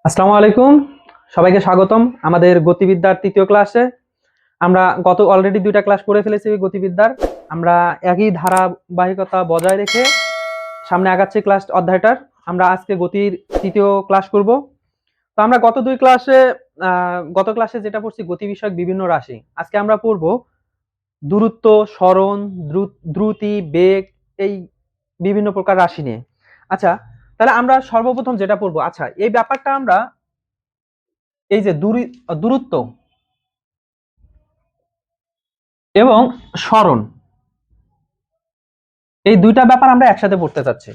আসসালামু আলাইকুম। সবাইকে স্বাগতম আমাদের গতিবিদ্যার তৃতীয় ক্লাসে। আমরা গত অলরেডি দুইটা ক্লাস করে ফেলেছি গতিবিদ্যার। আমরা একই ধারাবাহিকতা বজায় রেখে সামনে আগাচ্ছি ক্লাস অধ্যায়টার। আমরা আজকে গতির তৃতীয় ক্লাস করব। তো আমরা গত ক্লাসে যেটা পড়ছি গতি বিষয়ক বিভিন্ন রাশি। আজকে আমরা পড়ব দূরত্ব, সরণ, দ্রুতি, বেগ, এই বিভিন্ন প্রকার রাশি নিয়ে। আচ্ছা, তাহলে আমরা সর্বপ্রথম যেটা পড়বো, আচ্ছা এই ব্যাপারটা আমরা এই যে দূরত্ব এবং সরণ, এই দুইটা ব্যাপার আমরা একসাথে পড়তে চাচ্ছি।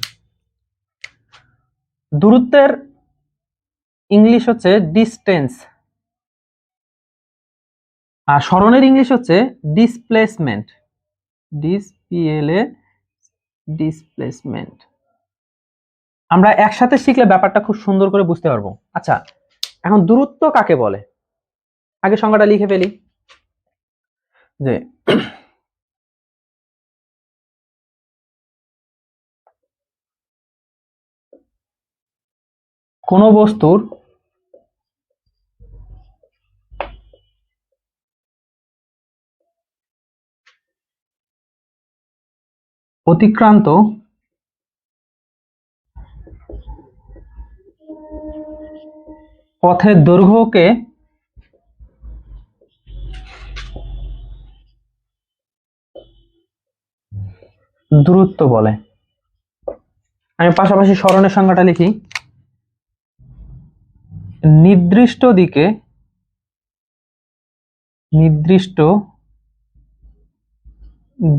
দূরত্বের ইংলিশ হচ্ছে ডিস্টেন্স, আর সরণের ইংলিশ হচ্ছে ডিসপ্লেসমেন্ট। ডিসপ্লেসমেন্ট আমরা একসাথে শিখলে ব্যাপারটা খুব সুন্দর করে বুঝতে পারবো। আচ্ছা, এখন দূরত্ব কাকে বলে আগে সংজ্ঞাটা লিখে ফেলি। যে কোন বস্তুর অতিক্রান্ত পথের দৈর্ঘ্যকে দূরত্ব বলে। আমি পাশাপাশি সরণের সংজ্ঞাটা লিখি। নির্দিষ্ট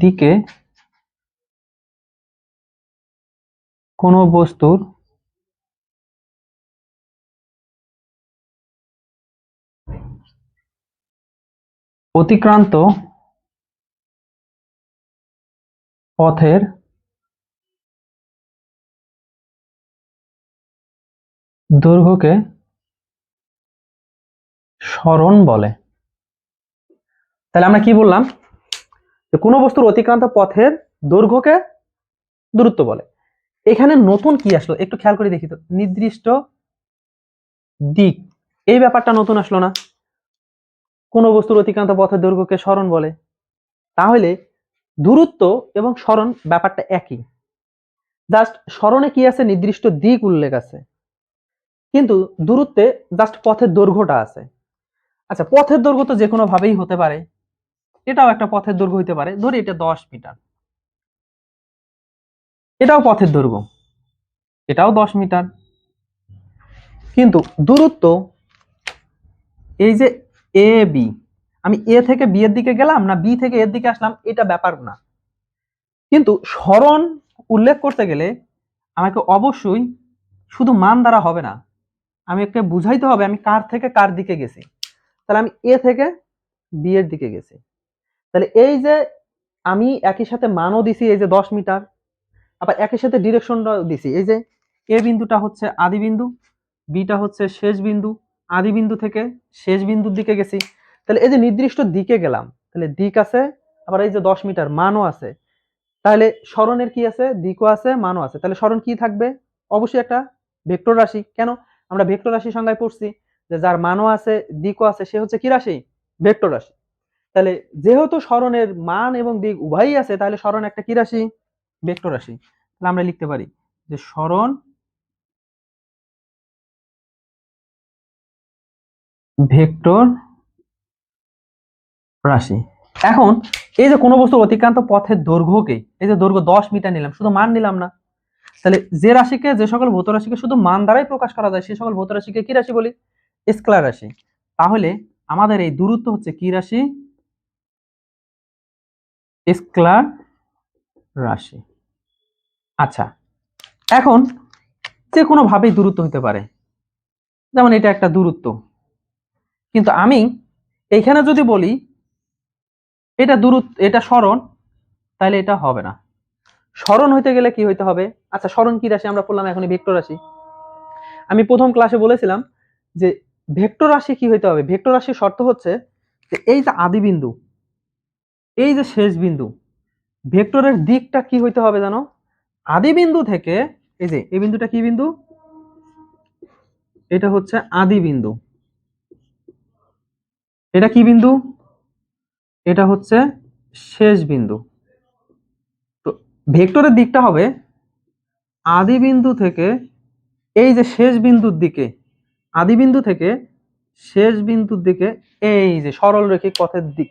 দিকে কোন বস্তুর অতিক্রান্ত পথের দৈর্ঘ্যকে সরণ বলে। তাহলে আমরা কি বললাম, যে কোনো বস্তুর অতিক্রান্ত পথের দৈর্ঘ্যকে দূরত্ব বলে। এখানে নতুন কি আসলো একটু খেয়াল করে দেখি তো। নির্দিষ্ট দিক, এই ব্যাপারটা নতুন আসলো না? কোনো বস্তুর অতিক্রান্ত পথের দৈর্ঘ্যকে সরণ বলে, তাহলে দূরত্ব এবং সরণ ব্যাপারটা একই। জাস্ট সরণে কি আছে, নির্দিষ্ট দিক উল্লেখ আছে, কিন্তু দূরত্বে জাস্ট পথের দৈর্ঘ্যটা আছে। আচ্ছা, পথের দৈর্ঘ্য তো যে কোনো ভাবেই হতে পারে, এটাও একটা পথের দৈর্ঘ্য হইতে পারে। ধরি এটা 10 মিটার, এটাও পথের দৈর্ঘ্য, এটাও 10 মিটার। কিন্তু দূরত্ব, এই যে এ বি, আমি এ থেকে বি এর দিকে গেলাম না বি থেকে এর দিকে আসলাম, এটা ব্যাপার না। কিন্তু সরণ উল্লেখ করতে গেলে আমাকে অবশ্যই শুধু মান দ্বারা হবে না, আমি একে বুঝাইতে হবে আমি কার থেকে কার দিকে গেছি। তাহলে আমি এ থেকে বি এর দিকে গেছি, তাহলে এই যে আমি একই সাথে মানও দিছি, এই যে 10 মিটার, আবার একই সাথে ডিরেকশনটাও দিছি। এই যে এ বিন্দুটা হচ্ছে আদি বিন্দু, বিটা হচ্ছে শেষ বিন্দু, আদি বিন্দু থেকে শেষ বিন্দুর দিকে গেছি। তাহলে এই যে নির্দিষ্ট দিকে গেলাম, তাহলে দিক আছে, আবার এই যে 10 মিটার মানও আছে। তাহলে সরণের কি আছে, দিকও আছে, মানও আছে। তাহলে সরণ কি থাকবে, অবশ্যই একটা ভেক্টর রাশি। কেন, আমরা ভেক্টর রাশি সংজ্ঞায় পড়ছি যে যার মানও আছে দিকও আছে সে হচ্ছে কি রাশি, ভেক্টর রাশি। তাহলে যেহেতু সরণের মান এবং দিক উভয়ই আছে, তাহলে সরণ একটা কি রাশি, ভেক্টর রাশি। তাহলে আমরা লিখতে পারি যে সরণ ভেক্টর রাশি। এখন এই যে কোনো বস্তুর অতিক্রান্ত পথের দৈর্ঘ্যকে, এই যে দৈর্ঘ্য 10 মিটার নিলাম, শুধু মান নিলাম না। তাহলে যে রাশিকে, যে সকল ভৌত রাশিকে শুধু মান দ্বারাই প্রকাশ করা যায়, সে সকল ভৌত রাশিকে কি রাশি বলি, স্কেলার রাশি। তাহলে আমাদের এই দূরত্ব হচ্ছে কি রাশি, স্কেলার রাশি। আচ্ছা, এখন যে কোনো ভাবেই দূরত্ব হতে পারে, যেমন এটা একটা দূরত্ব, কিন্তু আমি এইখানে যদি বলি এটা দূরত্ব, এটা সরণ, তাহলে এটা হবে না। সরণ হইতে গেলে কি হইতে হবে, আচ্ছা সরণ কি রাশি আমরা বললাম, এখন ভেক্টর রাশি। আমি প্রথম ক্লাসে বলেছিলাম যে ভেক্টর রাশি কি হইতে হবে, ভেক্টর রাশির শর্ত হচ্ছে যে এই যে আদি বিন্দু, এই যে শেষ বিন্দু, ভেক্টরের দিকটা কি হইতে হবে জানো, আদি বিন্দু থেকে এই যে এই বিন্দুটা কি বিন্দু, এটা হচ্ছে আদি বিন্দু, এটা কি বিন্দু, এটা হচ্ছে শেষ বিন্দু। তো ভেক্টরের দিকটা হবে আদি বিন্দু থেকে এই যে শেষ বিন্দুর দিকে, আদি বিন্দু থেকে শেষ বিন্দুর দিকে এই যে সরল রৈখিক পথের দিক,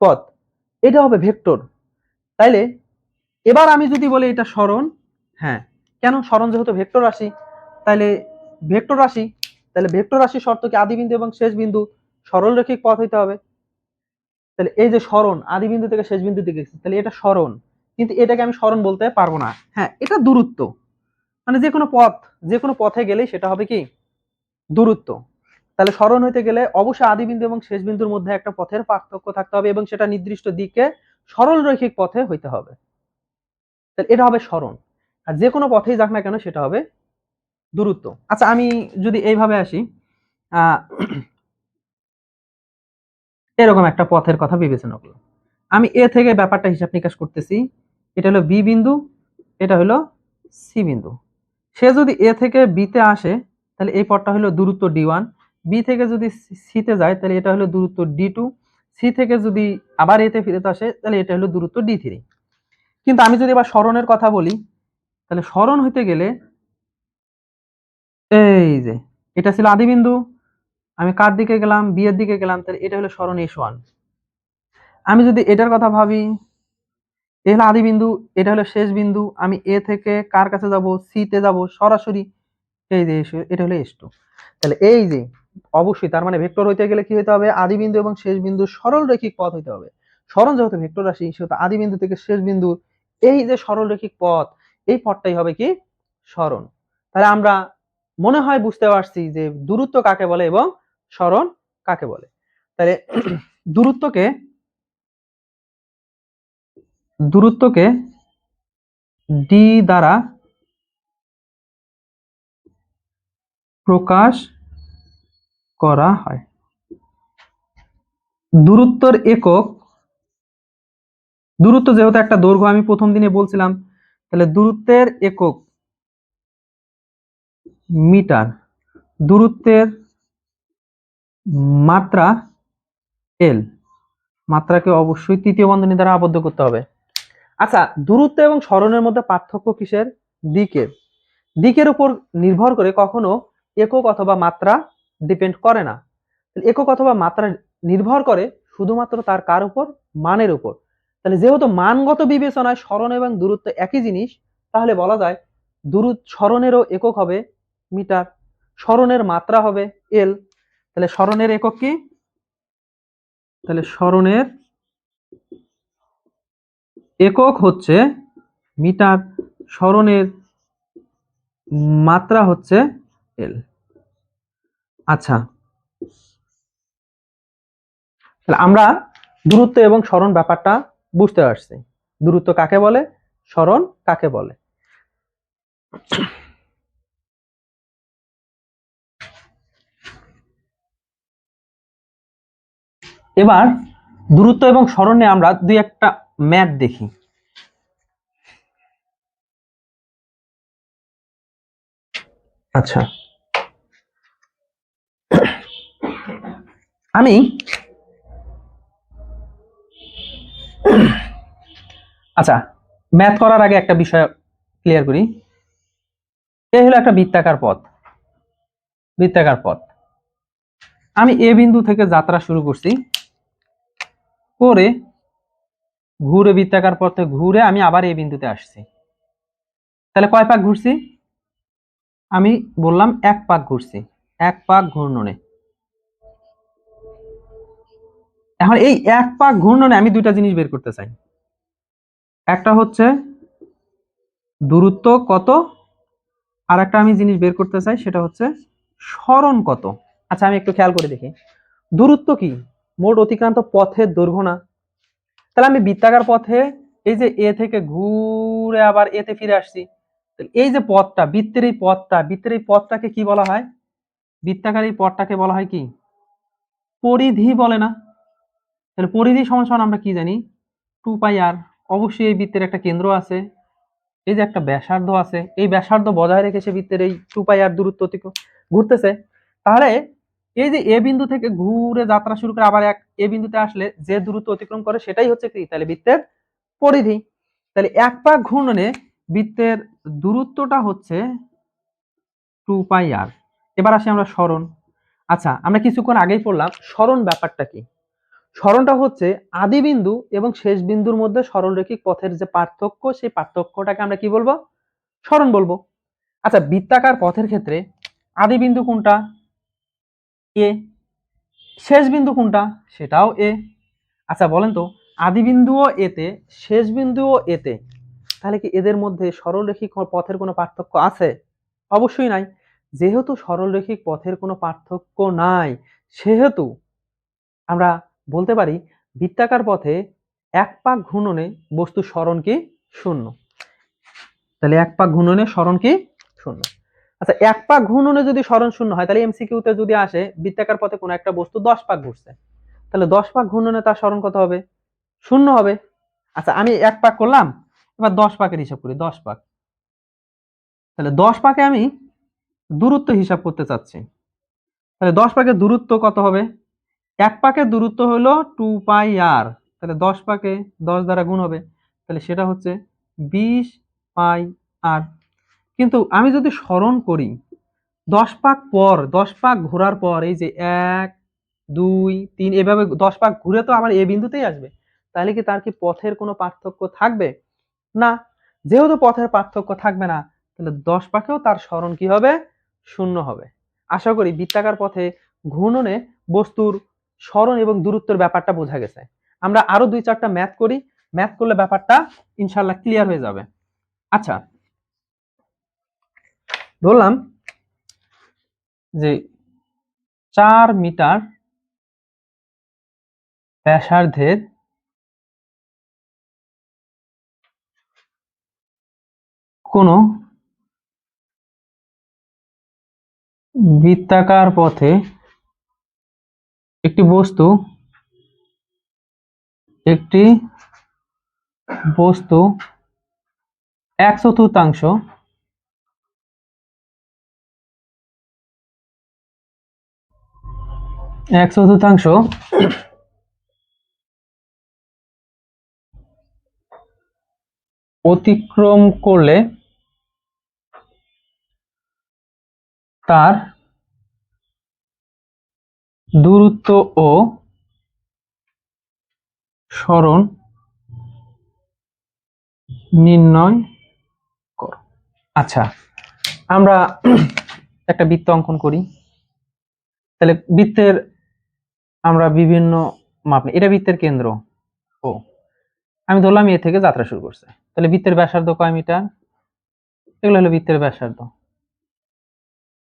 পথ, এটা হবে ভেক্টর। তাইলে এবার আমি যদি বলি এটা সরণ, হ্যাঁ, কেন সরণ, যেহেতু ভেক্টর রাশি, তাইলে ভেক্টর রাশি, তাহলে ভেক্টর রাশির শর্ত কি আদি বিন্দু এবং শেষ বিন্দু সরল রৈখিক পথ হইতে হবে। তাহলে এই যে সরণ আদি বিন্দু থেকে শেষ বিন্দুর দিকে, তাহলে এটা সরণ, কিন্তু এটাকে আমি সরণ বলতে পারবো না। হ্যাঁ, এটা দূরত্ব, মানে যে কোনো পথ, যে কোনো পথে গেলেই সেটা হবে কি দূরত্ব। তাহলে সরণ হইতে গেলে অবশ্যই আদি বিন্দু এবং শেষ বিন্দুর মধ্যে একটা পথের পার্থক্য থাকতে হবে এবং সেটা নির্দিষ্ট দিকে সরল রৈখিক পথে হইতে হবে। তাহলে এটা হবে সরণ, আর যে কোনো পথেই যাক না কেন সেটা হবে দূরত্ব। আচ্ছা, আমি যদি এইভাবে আসি, আহ এরকম একটা পথের কথা বিবেচনা করলাম, আমি এ থেকে ব্যাপারটা হিসাব নিকাশ করতেছি, এটা হলো বি বিন্দু, এটা হলো সি বিন্দু। সে যদি এ থেকে বিতে আসে তাহলে এই পথটা হলো দূরত্ব ডি1, বি থেকে যদি সিতে যায় তাহলে এটা হলো দূরত্ব ডি2, সি থেকে যদি আবার এতে ফিরতে আসে তাহলে এটা হলো দূরত্ব ডি3। কিন্তু আমি যদি এবার সরণের কথা বলি, তাহলে সরণ হইতে গেলে এই যে এটা ছিল আদি বিন্দু, আমি কার দিকে গেলাম, বি এর দিকে গেলাম, তাহলে এটা হলো সরণ S1। আমি যদি এটার কথা ভাবি, এ হলো আদি বিন্দু, এটা হলো শেষ বিন্দু, আমি এ থেকে কার কাছে যাব, সি তে যাব সরাসরি, এই যে এটা হলো S2। তাহলে এই যে অবশ্যই তার মানে ভেক্টর হইতে গেলে কি হইতে হবে, আদি বিন্দু এবং শেষ বিন্দু সরল রৈখিক পথ হইতে হবে। সরণ যেহেতু ভেক্টর রাশি, সেহেতু আদি বিন্দু থেকে শেষ বিন্দু এই যে সরল রৈখিক পথ, এই পথটাই হবে কি সরণ। তাহলে আমরা মনে হয় বুঝতে পারছি যে দূরত্ব কাকে বলে এবং সরণ কাকে বলে। তাহলে দূরত্বকে দূরত্বকে ডি দ্বারা প্রকাশ করা হয়। দূরত্বের একক, দূরত্ব যেহেতু একটা দৈর্ঘ্য আমি প্রথম দিনে বলছিলাম, তাহলে দূরত্বের একক মিটার, দূরত্বের মাত্রা এল, মাত্রাকে অবশ্যই তৃতীয় বন্ধনী দ্বারা আবদ্ধ করতে হবে। আচ্ছা, দূরত্ব এবং সরণের মধ্যে পার্থক্য কিসের, দিকের, দিকের উপর নির্ভর করে কখনো একক অথবা মাত্রা ডিপেন্ড করে না। একক অথবা মাত্রা নির্ভর করে শুধুমাত্র তার কার উপর, মানের উপর। তাহলে যেহেতু মানগত বিবেচনায় সরণ এবং দূরত্ব একই জিনিস, তাহলে বলা যায় সরণেরও একক হবে মিটার, সরণের মাত্রা হবে এল। তাহলে সরণের একক কি, তাহলে সরণের একক হচ্ছে মিটার, সরণের মাত্রা হচ্ছে এল। আচ্ছা, তাহলে আমরা দূরত্ব এবং সরণ ব্যাপারটা বুঝতে পারছি, দূরত্ব কাকে বলে, সরণ কাকে বলে। এবার দূরত্ব এবং সরণে আমরা দুই একটা ম্যাথ দেখি। আচ্ছা, আমি আচ্ছা ম্যাথ করার আগে একটা বিষয় ক্লিয়ার করি। এই হলো একটা বৃত্তাকার পথ, বৃত্তাকার পথ, আমি এ বিন্দু থেকে যাত্রা শুরু করছি, করে ঘুরে বৃত্তাকার পথে ঘুরে আমি আবার এই বিন্দুতে আসছি। তাহলে কয় পাক ঘুরছি, আমি বললাম এক পাক ঘুরছি, এক পাক ঘূর্ণনে। এখন এই এক পাক ঘূর্ণনে আমি দুইটা জিনিস বের করতে চাই, একটা হচ্ছে দূরত্ব কত, আর একটা আমি জিনিস বের করতে চাই সেটা হচ্ছে সরণ কত। আচ্ছা, আমি একটু খেয়াল করে দেখি, দূরত্ব কি, মোট অতিক্রান্ত পথের দৈর্ঘ্য না। তাহলে আমি বৃত্তাকার পথে এই যে এ থেকে ঘুরে আবার এতে ফিরে আসছি, এই যে পথটা, বৃত্তের এই পথটা, বৃত্তের এই পথটাকে কি বলা হয়, বৃত্তাকার এই পথটাকে বলা হয় কি পরিধি বলে না। তাহলে পরিধি সমান সমান আমরা কি জানি, 2πr। অবশ্যই এই বৃত্তের একটা কেন্দ্র আছে, এই যে একটা ব্যাসার্ধ আছে, এই ব্যাসার্ধ বজায় রেখে সে বৃত্তের এই 2πr দূরত্ব ঘুরতেছে। তাহলে এই যে এ বিন্দু থেকে ঘুরে যাত্রা শুরু করে আবার এক এ বিন্দুতে আসলে যে দূরত্ব অতিক্রম করে সেটাই হচ্ছে কি তাহলে বৃত্তের পরিধি। তাহলে এক পাক ঘূর্ণনে বৃত্তের দূরত্বটা হচ্ছে 2πr। এবার আসি আমরা সরণ। আচ্ছা, আমরা কিছুক্ষণ আগেই পড়লাম সরণ ব্যাপারটা কি। সরণটা হচ্ছে আদি বিন্দু এবং শেষ বিন্দুর মধ্যে সরলরেখিক পথের যে পার্থক্য, সেই পার্থক্যটাকে আমরা কি বলবো? সরণ বলবো। আচ্ছা, বৃত্তাকার পথের ক্ষেত্রে আদি বিন্দু কোনটা? এ। শেষ বিন্দু কোনটা? সেটাও এ। আচ্ছা বলেন তো, আদি বিন্দুও এতে, শেষ বিন্দুও এতে, তাহলে কি এদের মধ্যে সরলরেখিক পথের কোনো পার্থক্য আছে? অবশ্যই নাই। যেহেতু সরলরেখিক পথের কোনো পার্থক্য নাই, সেহেতু আমরা বলতে পারি বৃত্তাকার পথে এক পাক ঘূর্ণনে বস্তুর সরণ কি? শূন্য। তাহলে এক পাক ঘূর্ণনে সরণ কি? শূন্য। আচ্ছা, এক পাক ঘূর্ণনে যদি সরণ শূন্য হয়, তাহলে এমসিকিউতে যদি আসে বৃত্তাকার পথে কোনো একটা বস্তু 10 পাক ঘুরছে, তাহলে 10 পাক ঘূর্ণনে তার সরণ কত হবে? শূন্য হবে। আচ্ছা, আমি এক পাক করলাম, এবার 10 পাকের হিসাব করি। 10 পাক, তাহলে 10 পাকে আমি দূরত্ব হিসাব করতে চাচ্ছি। তাহলে 10 পাকের দূরত্ব কত হবে? এক পাকের দূরত্ব হলো 2πr, তাহলে 10 পাকে 10 দ্বারা গুণ হবে, তাহলে সেটা হচ্ছে 20πr। কিন্তু আমি যদি সরণ করি 10 পাক পর, 10 পাক ঘোরার পর, এই যে 1 2 3 এভাবে 10 পাক ঘুরে তো আমার এ বিন্দুতেই আসবে, তাহলে কি তার কি পথের কোনো পার্থক্য থাকবে? না। যেহেতু পথের পার্থক্য থাকবে না, তাহলে 10 পাকেও তার সরণ কি হবে? শূন্য হবে। আশা করি বৃত্তাকার পথে ঘূর্ণনে বস্তুর সরণ এবং দূরত্বের ব্যাপারটা বোঝা গেছে। আমরা আরো 2-4টা ম্যাথ করি, ম্যাথ করলে ব্যাপারটা ইনশাআল্লাহ ক্লিয়ার হয়ে যাবে। আচ্ছা, ধরলাম যে 4 মিটার ব্যাসার্ধের কোনো বৃত্তাকার পথে একটি বস্তু এক চতুর্থাংশ অতিক্রম করলে তার দূরত্ব ও সরণ নির্ণয় করো। আচ্ছা, আমরা একটা বৃত্ত অঙ্কন করি। তাহলে বৃত্তের আমরা বিভিন্ন মাপ নিই। এটা বৃত্তের কেন্দ্র ও। আমি ধরলাম এ থেকে যাত্রা শুরু করছে। তাহলে বৃত্তের ব্যাসার্ধ কয় মিটার? এগুলো হলো বৃত্তের ব্যাসার্ধ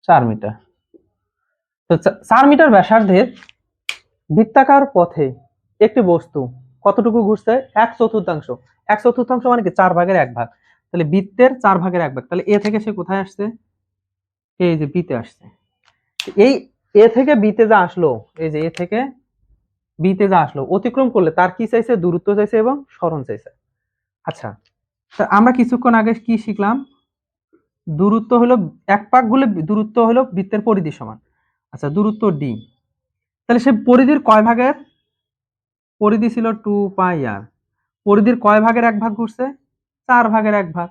4 মিটার। তো 4 মিটার ব্যাসার্ধের বৃত্তাকার পথে একটি বস্তু কতটুকু ঘুরছে? 1/4। 1/4 মানে কি? 4/1 ভাগ। তাহলে বৃত্তের 4/1 ভাগ। তাহলে এ থেকে সে কোথায় আসছে? এই যে বিতে আসছে। এই এ থেকে বিতে যা আসলো, এই যে এ থেকে বিতে যা আসলো, অতিক্রম করলে তার কি চাইছে? দূরত্ব চাইছে এবং সরণ চাইছে। আচ্ছা, তা আমরা কিছুক্ষণ আগে কি শিখলাম? দূরত্ব হলো এক পাক গুলে দূরত্ব হলো বৃত্তের পরিধি সমান। আচ্ছা, দূরত্ব ডি। তাহলে সে পরিধির কয় ভাগের? পরিধি ছিল 2πr, পরিধির কয় ভাগের 1 ভাগ ঘুরছে? 4/1 ভাগ।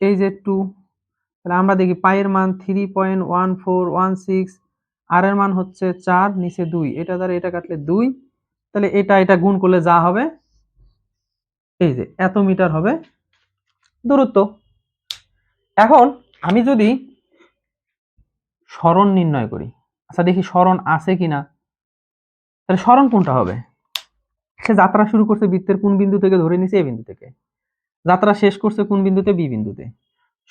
এই যে 2, তাহলে আমরা দেখি পাই এর মান 3.1416, আর এর মান হচ্ছে 4, নিচে 2, এটা দ্বারা এটা কাটলে 2, তাহলে এটা গুণ করলে যা হবে এই যে এত মিটার হবে দূরত্ব। এখন আমি যদি সরণ নির্ণয় করি, আচ্ছা দেখি সরণ আছে কিনা। তাহলে সরণ কোনটা হবে? সে যাত্রা শুরু করছে বৃত্তের কোন বিন্দু থেকে? ধরে নিছে এ বিন্দু থেকে। যাত্রা শেষ করছে কোন বিন্দুতে? বি বিন্দুতে।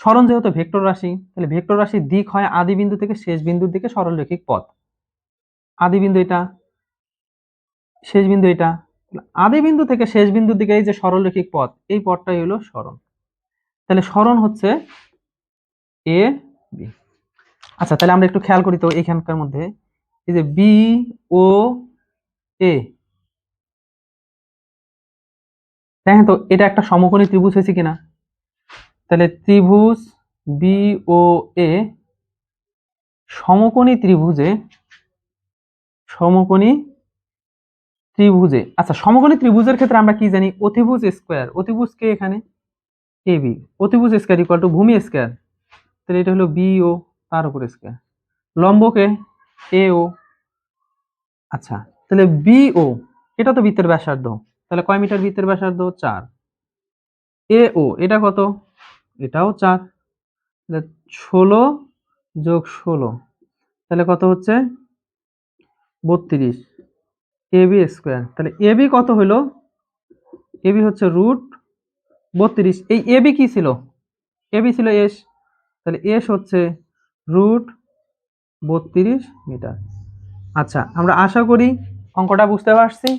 সরণ যেহেতু ভেক্টর রাশি, তাহলে ভেক্টর রাশির দিক হয় আদি বিন্দু থেকে শেষ বিন্দুর দিকে সরলরৈখিক পথ। আদি বিন্দু এটা, শেষ বিন্দু এটা। আদি বিন্দু থেকে শেষ বিন্দুর দিকে এই যে সরলরৈখিক পথ, এই পথটাই হলো সরণ। তাহলে সরণ হচ্ছে এ বি। আচ্ছা, তাহলে আমরা একটু খেয়াল করি তো এখানকার মধ্যে, এই যে বি ও এ, দেখেন তো এটা একটা সমকোণী ত্রিভুজ হয়েছে কিনা। তাহলে ত্রিভুজ বি ও এ সমকোণী ত্রিভুজে আচ্ছা, সমকোণী ত্রিভুজের ক্ষেত্রে আমরা কি জানি, অতিভুজ স্কয়ার, অতিভুজ কে এখানে এবি, অতিভুজ স্কয়ার ইকুয়াল টু ভূমি স্কয়ার, তাহলে এটা হলো বিও তার উপর স্কয়ার, লম্বকে এও। আচ্ছা, তাহলে বিও এটা তো বৃত্তের ব্যাসার্ধ, তাহলে কয় মিটার বৃত্তের ব্যাসার্ধ 4। এও এটা কত, এটাও 4, তাহলে 16 যোগ 16 তাহলে কত হচ্ছে 32 এবি স্কয়ার। তাহলে এবি কত হলো, এবি হচ্ছে √32। এই এবি কি ছিল, এবি ছিল এস, তাহলে এস হচ্ছে √32 মিটার। আচ্ছা, আমরা আশা করি অঙ্কটা বুঝতে পারছি।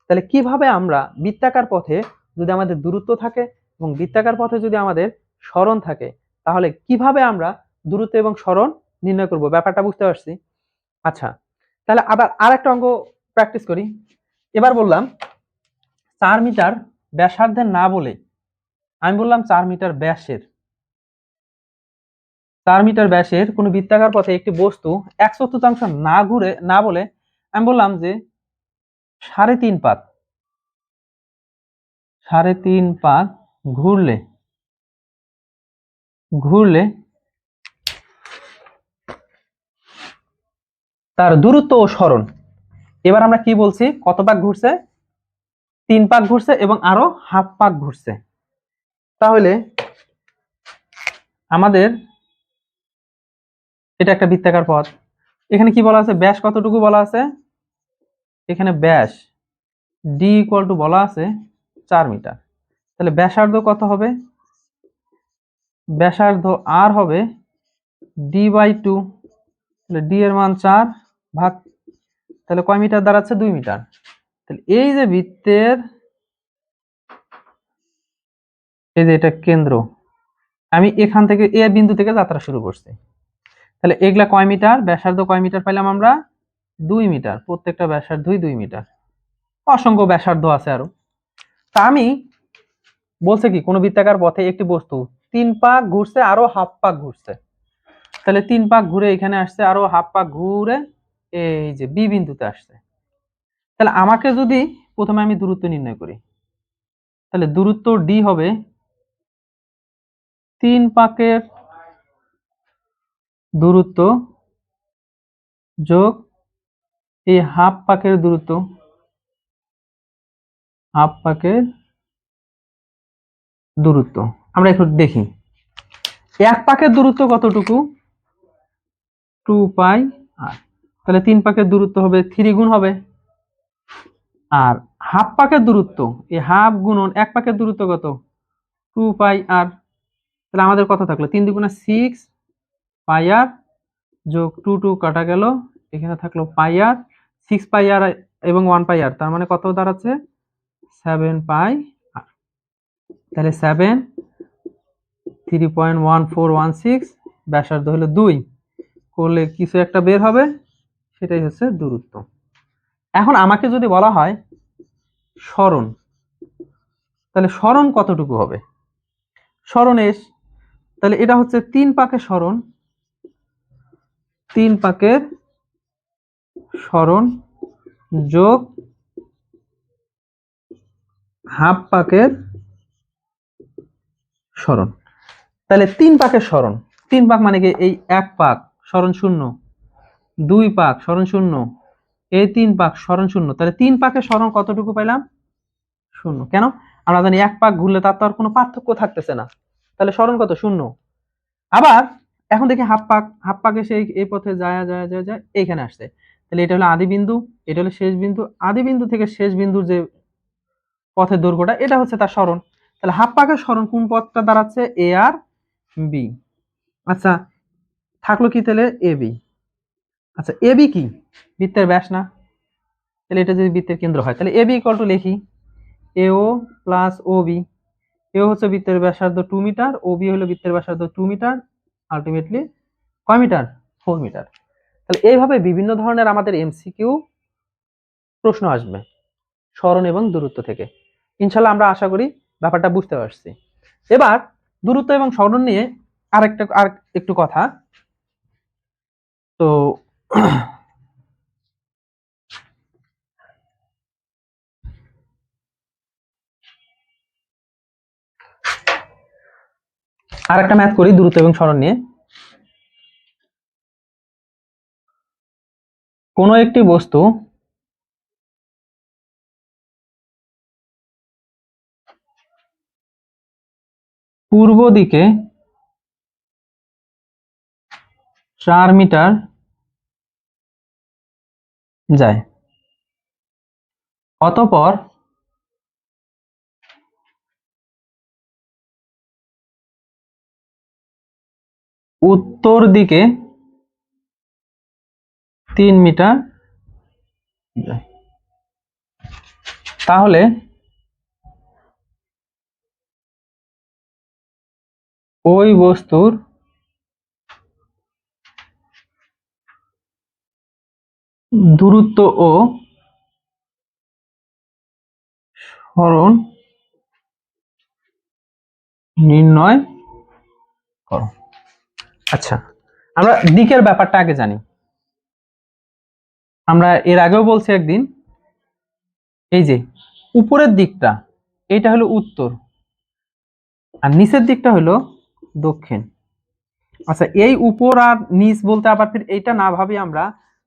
তাহলে কিভাবে আমরা বৃত্তাকার পথে যদি আমাদের দূরত্ব থাকে এবং বৃত্তাকার পথে যদি আমাদের সরণ থাকে, তাহলে কিভাবে আমরা দূরত্ব এবং সরণ নির্ণয় করব, ব্যাপারটা বুঝতে পারছি। আচ্ছা, তাহলে আবার আরেকটা অঙ্ক প্র্যাকটিস করি। এবার বললাম 4 মিটার ব্যাসার্ধের না বলে আমি বললাম 4 মিটার ব্যাসের, 4 মিটার ব্যাসের কোন বৃত্তাকার পথে একটি বস্তু 1/4 না ঘুরে না বলে আমি বললাম যে 3.5 পাক, 3.5 পাক ঘুরলে তার দূরত্ব ও সরণ। এবার আমরা কি বলছি, কত পাক ঘুরছে, 3 পাক ঘুরছে এবং আরো হাফ পাক ঘুরছে। তাহলে আমাদের এটা একটা বৃত্তাকার পথ, এখানে কি বলা আছে, ব্যাস কতটুকু বলা আছে, এখানে ব্যাস ডি ইকুয়াল টু বলা আছে 4 মিটার। তাহলে ব্যাসার্ধ কত হবে, ব্যাসার্ধ আর হবে d/2, তাহলে ডি এর মান 4 ভাগ, তাহলে কয় মিটার দাঁড়াচ্ছে, 2 মিটার। তাহলে এই যে বৃত্তের এই যে এটা কেন্দ্র, আমি এখান থেকে এ বিন্দু থেকে যাত্রা শুরু করছি, তাহলে এগুলা কয় মিটার, ব্যাসার্ধ কয় মিটার পাইলাম আমরা, 2 মিটার, প্রত্যেকটা ব্যাসার্ধই 2 মিটার, অসংখ্য ব্যাসার্ধ আছে আরো। তা আমি বলছে কি, কোন বৃত্তাকার পথে একটি বস্তু 3 পাক ঘুরছে আরো হাফ পাক ঘুরছে, তাহলে 3 পাক ঘুরে এখানে আসছে, আরো হাফ পাক ঘুরে এই যে বি বিন্দুতে আসছে। তাহলে আমাকে যদি প্রথমে আমি দূরত্ব নির্ণয় করি, তাহলে দূরত্ব ডি হবে 3 পাকের দূরত্ব যোগ এই হাফ পাকের দূরত্ব, হাফ পাকের দূরত্ব। আমরা একটু দেখি, এক পাকের দূরত্ব কতটুকু, 2 পাই আর, তাহলে 3 পাকের দূরত্ব হবে 3 গুণ হবে, আর হাফ পাকের দূরত্ব, এই হাফ গুণন এক পাকের দূরত্ব কত, 2 পাই আর, তাহলে আমাদের কত থাকলো, 3 দুগুণে 6 পাই আর যোগ 2 2 কাটা গেল, এখানে থাকলো পাই আর, 6 পাই আর এবং 1 পাই আর, তার মানে কত দাঁড়াচ্ছে 7 পাই আর। তাহলে 7 3.1416, ব্যাসার্ধ হলো 2, করলে কিছু একটা বের হবে, সেটাই হচ্ছে দূরত্ব। এখন আমাকে যদি বলা হয় সরণ, তাহলে সরণ কতটুকু হবে, সরণ এস, তাহলে এটা হচ্ছে 3 পাকের সরণ, 3 পাকের সরণ যোগ হাফ পাকের সরণ। তাহলে 3 পাকের সরণ, 3 পাক মানে কি, এই 1 পাক সরণ 0, 2 পাক সরণ 0, এই 3 পাক সরণ 0, তাহলে 3 পাকের সরণ কতটুকু পাইলাম, 0। কেন, আমরা জানি 1 পাক ঘুরলে তার তো আর কোনো পার্থক্য থাকতেছে না, তাহলে সরণ কত, 0। আবার এখন দেখি হাফ পাক, হাফ পাকে সেই এই পথে যায় যায় যায় যায় এইখানে আসছে, তাহলে এটা হলো আদি বিন্দু, এটা হলো শেষ বিন্দু, আদি বিন্দু থেকে শেষ বিন্দুর যে পথের দৈর্ঘ্যটা, এটা হচ্ছে তার সরণ। তাহলে হাফ পাকের সরণ কোন পথটা দাঁড়াচ্ছে, এ আর বি। আচ্ছা, থাকলো কি তাহলে এ বি। আচ্ছা, এ বি কি, বৃত্তের ব্যাস না, তাহলে এটা যদি বৃত্তের কেন্দ্র হয়, তাহলে এ বি ইকুয়াল টু লিখি এও প্লাস ও বি। এও হচ্ছে বৃত্তের ব্যাসার্ধ 2 মিটার, ও বি হলো বৃত্তের ব্যাসার্ধ 2 মিটার, আলটিমেটলি কয় মিটার, 4 মিটার। তাহলে এইভাবে বিভিন্ন ধরনের আমাদের এমসিকিউ প্রশ্ন আসবে সরণ এবং দূরত্ব থেকে। ইনশাল্লাহ আমরা আশা করি ব্যাপারটা বুঝতে পারছি। এবার দূরত্ব এবং সরণ নিয়ে আর একটু কথা। তো আর একটা ম্যাথ করি দূরত্ব এবং সরণ নিয়ে। কোনো একটি বস্তু পূর্ব দিকে 4 মিটার যায়, অতঃপর উত্তর দিকে 3 মিটার যায়। তাহলে ওই বস্তুর দূরত্ব ও সরণ নির্ণয় করো। আচ্ছা, আমরা দিকের ব্যাপারটা আগে জানি। আমরা এর আগেও বলছি একদিন, এই যে উপরের দিকটা এটা হলো উত্তর আর নিচের দিকটা হলো দক্ষিণ। আচ্ছা, এই উপর আর নিচ বলতে আবার ফির এইটা না ভাবি আমরা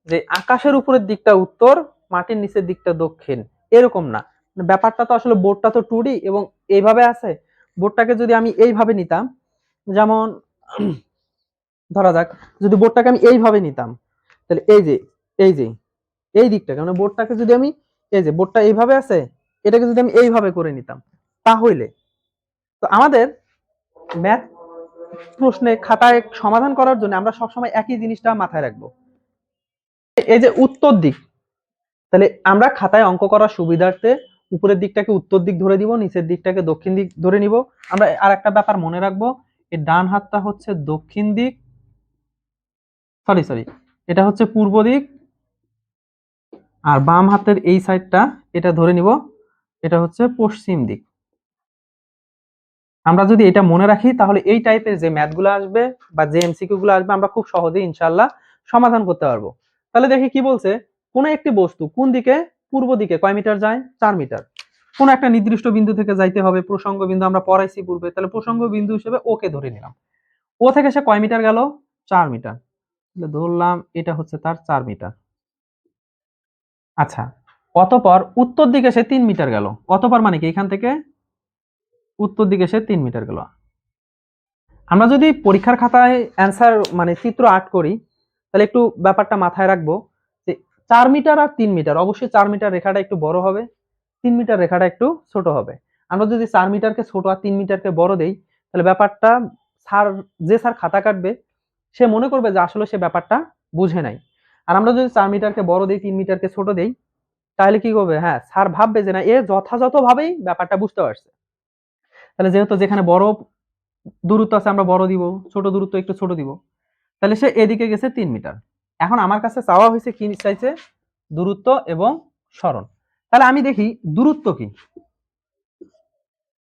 যে আকাশের উপরের দিকটা উত্তর, মাটির নিচের দিকটা দক্ষিণ, এরকম না। ব্যাপারটা তো আসলে বোর্ডটা তো 2D এবং এইভাবে আছে। বোর্ডটাকে যদি আমি এইভাবে নিতাম, যেমন ধরা যাক যদি বোর্ডটাকে আমি এইভাবে নিতাম, তাহলে এই যে এই যে এই দিকটাকে মানে বোর্ডটাকে যদি আমি এই যে বোর্ডটা এইভাবে আছে, এটাকে যদি আমি এইভাবে করে নিতাম, তাহলে তো আমাদের ম্যাথ প্রশ্নে খাতায় সমাধান করার জন্য আমরা সবসময় একই জিনিসটা মাথায় রাখবো, এই যে উত্তর দিক। তাহলে আমরা খাতায় অঙ্ক করার সুবিধার্থে উপরের দিকটাকে উত্তর দিক ধরে দিব, নিচের দিকটাকে দক্ষিণ দিক ধরে নিব। আমরা আর একটা ব্যাপার মনে রাখবো, এর ডান হাতটা হচ্ছে দক্ষিণ দিক, সরি এটা হচ্ছে পূর্ব দিক, আর বাম হাতের এই সাইডটা এটা ধরে নিব, এটা হচ্ছে পশ্চিম দিক। আমরা যদি এটা মনে রাখি তাহলে এই টাইপের যে ম্যাথগুলো আসবে বা যে এমসিকিউ গুলো আসবে আমরা খুব সহজেই ইনশাআল্লাহ সমাধান করতে পারবো। তাহলে দেখি কি বলছে, কোন একটি বস্তু কোন দিকে পূর্ব দিকে কয় মিটার যায়, 4 মিটার। কোন একটা নির্দিষ্ট বিন্দু থেকে যাইতে হবে, প্রসঙ্গ বিন্দু আমরা পড়াইছি পূর্বে, তাহলে প্রসঙ্গ বিন্দু হিসেবে ওকে ধরে নিলাম। ও থেকে সে কয় মিটার গেল, 4 মিটার, তাহলে ধরলাম এটা হচ্ছে তার 4 মিটার। আচ্ছা, অতঃপর উত্তর দিকে সে 3 মিটার গেল, অতঃপর মানে কি এখান থেকে উত্তর দিকে সে 3 মিটার গেল। আমরা যদি পরীক্ষার খাতায় অ্যান্সার মানে চিত্র আর্ট করি, তাহলে একটু ব্যাপারটা মাথায় রাখবো যে 4 মিটার আর 3 মিটার, অবশ্যই 4 মিটার রেখাটা একটু বড় হবে, 3 মিটার রেখাটা একটু ছোট হবে। আমরা যদি 4 মিটারকে ছোট আর 3 মিটারকে বড় দেই, তাহলে ব্যাপারটা স্যার খাতা কাটবে সে মনে করবে যে আসলে সে ব্যাপারটা বুঝে নাই। আর আমরা যদি 4 মিটারকে বড় দেই, 3 মিটারকে ছোট দেই, তাহলে কি করবে, হ্যাঁ স্যার ভাববে যে না এ যথাযথভাবেই ব্যাপারটা বুঝতে পারছে। তাহলে যেহেতু যেখানে বড় দূরত্ব আছে আমরা বড় দিব, ছোট দূরত্ব একটু ছোট দিব, তাহলে সে এদিকে গেছে 3 মিটার। এখন আমার কাছে চাওয়া হয়েছে কি চাইছে, দূরত্ব এবং সরণ। তাহলে আমি দেখি দূরত্ব কি।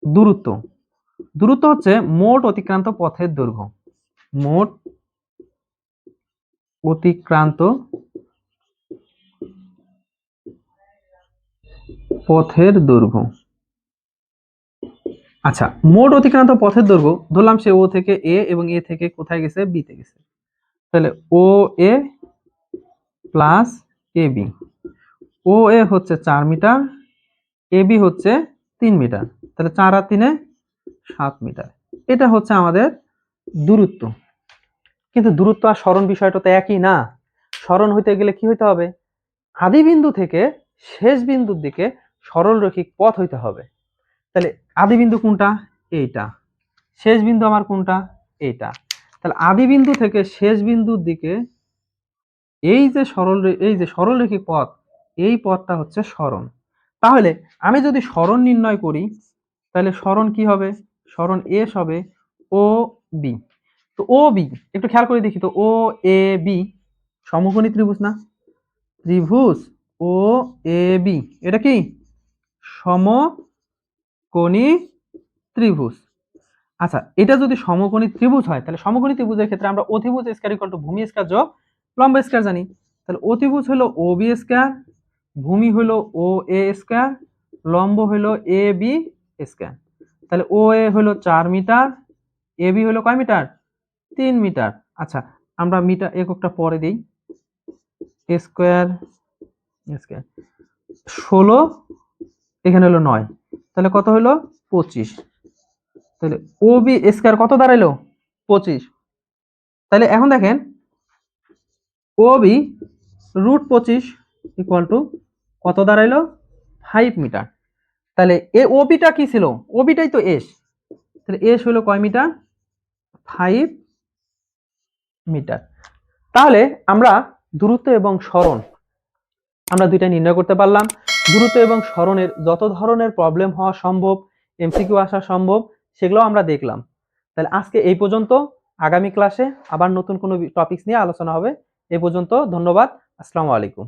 দূরত্ব দূরত্ব হচ্ছে মোট অতিক্রান্ত পথের দৈর্ঘ্য, মোট অতিক্রান্ত পথের দৈর্ঘ্য। আচ্ছা, মোট অতিক্রান্ত পথের দৈর্ঘ্য ধরলাম সে ও থেকে এ এবং এ থেকে কোথায় গেছে, বি তে গেছে, তাহলে ও এ প্লাস এ বি। ও এ হচ্ছে 4 মিটার, এ বি হচ্ছে 3 মিটার, তাহলে 4 আর 3 7 মিটার। এটা হচ্ছে আমাদের দূরত্ব। কিন্তু দূরত্ব আর সরণ বিষয়টা তো একই না। সরণ হইতে গেলে কি হইতে হবে, আদি বিন্দু থেকে শেষ বিন্দুর দিকে সরলরৈখিক পথ হইতে হবে। তাহলে আদি বিন্দু কোনটা, এইটা, শেষ বিন্দু আমার কোনটা, এইটা। তাহলে আদি বিন্দু থেকে শেষ বিন্দুর দিকে এই যে সরলরৈখিক পথ, এই পথটা হচ্ছে সরণ। তাহলে আমি যদি সরণ নির্ণয় করি, তাহলে সরণ কি হবে, সরণ এস হবে ও বি। তো ও বি একটু খেয়াল করে দেখি তো, ও এ বি সমকোণী ত্রিভুজ না, ত্রিভুজ ও এ বি এটা কি সমকোণী ত্রিভুজ। আচ্ছা, এটা যদি সমকোণী ত্রিভুজ হয়, তাহলে সমকোণী ত্রিভুজের ক্ষেত্রে আমরা অধিভুজ স্কয়ার ইকুয়াল টু ভূমি স্কয়ার যোগ লম্ব স্কয়ার জানি, তাহলে অতিভুজ হলো ও বি স্কয়ার, ভূমি হলো ও এ স্কয়ার, লম্ব হলো এ বি স্কয়ার। তাহলে ও এ হলো 4 মিটার, এ বি হলো কয় মিটার? 3 মিটার। আচ্ছা, আমরা মিটার এককটা পরে দেই। এ স্কয়ার স্কয়ার 16, এখানে হলো 9, তাহলে কত হলো? 25। তাহলে ও বি স্কয়ার কত দাঁড়াইলো? 25। তাহলে এখন দেখেন ও বি √25 ইকুয়াল টু কত দাঁড়াইলো? 5 মিটার। তাহলে এ ওবিটা কি ছিল? ওবিটাই তো এস, তাহলে এস হলো কয় মিটার? 5 মিটার। তাহলে আমরা দূরত্ব এবং সরণ আমরা দুইটা নির্ণয় করতে পারলাম। দূরত্ব এবং সরণের যত ধরনের প্রবলেম হওয়া সম্ভব, এমসিকিউ আসা সম্ভব, সেগুলো আমরা দেখলাম। তাহলে আজকে এই পর্যন্ত, আগামী ক্লাসে আবার নতুন কোনো টপিকস নিয়ে আলোচনা হবে। এই পর্যন্ত ধন্যবাদ। আসসালামু আলাইকুম।